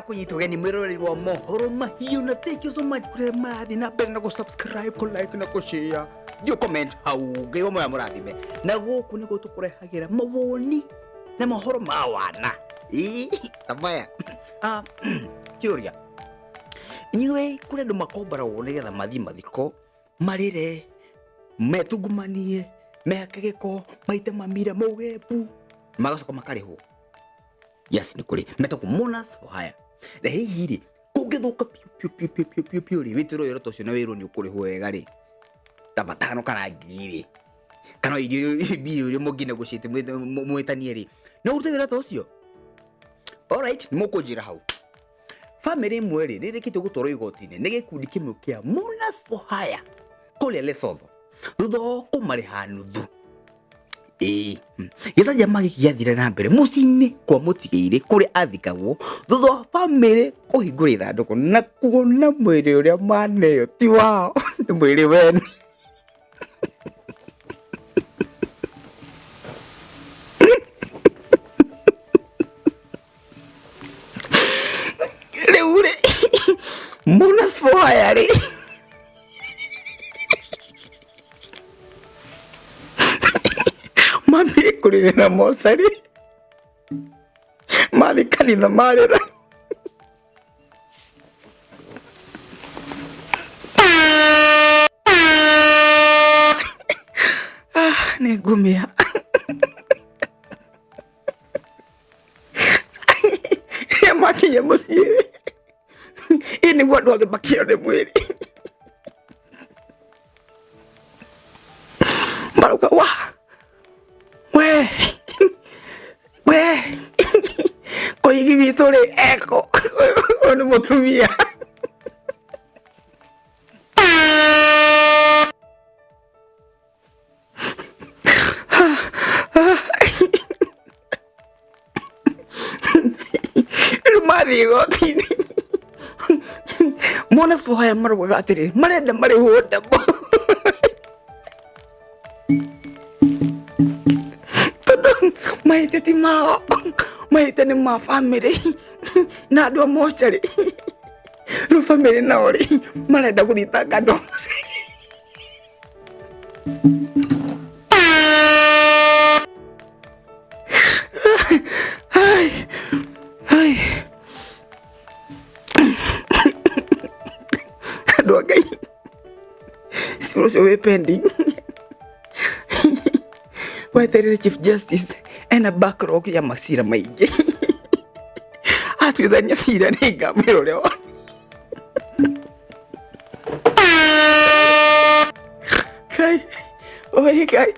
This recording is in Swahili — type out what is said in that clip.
kunyita ugeni mwiroreri wa mohoro mahiũ na thank you so much kũrĩa mathi na mbere na subscribe, ku like na ku share, dio comment hau ngai moya mũrathime na gũkũ nĩguo tũkũrehagĩra mawoni na mohoro ma wana tamaya kĩũria inyuĩ kũrĩ andũ makombaragwo nĩgetha mathi mathiko marĩre metungumanie meke gĩko maite mamira maugebu magacoka makarĩhwo. Yes, ni kuri metako monas for hire. The hiri kũngĩthũka piu ri witiro yoro tocio na wĩrwo nĩ ũkũrĩhwo wega ri ta matano kana ngiri kana irio ri mũngine gũcite mwĩtanie ri no ũrute wĩra tocio. All right, nĩ mũkũnjĩra hau family imwe ri rĩrĩkĩte gũtwarwo igoti-inĩ nĩ gĩkundi kĩmwe kĩa monas for hire kũrĩa Lesotho thutha wa kũmarĩha nuthu. Gĩca jama gĩgĩathire na mbere mũciĩ-inĩ kwa mũtigĩire kũrĩa athikagwo thutha wa family kũhingũra ithandũkũ na kuona mwĩrĩ ũrĩa maneo ti wao nĩ mwĩrĩ wene. Rĩu rĩ monas for hire rĩ mami kuri na mosari mami kanitha marera nĩ ngumia ya makinya mũciĩ ini watu wakibakia nĩ mwĩrĩ maruka wa koigi vitore eko ono mutumia rumadi gotini monas for hire marwa atiri marenda mari hoda maite ti mao maite ni ma family na ndo mochari ru family na ori marenda kuthitanga ndo ai ndo gai sio so pending waiterere chief justice ena backrock ya masira maingĩ atwithania cira nĩ ngamĩra ũrĩa wa kai oi kai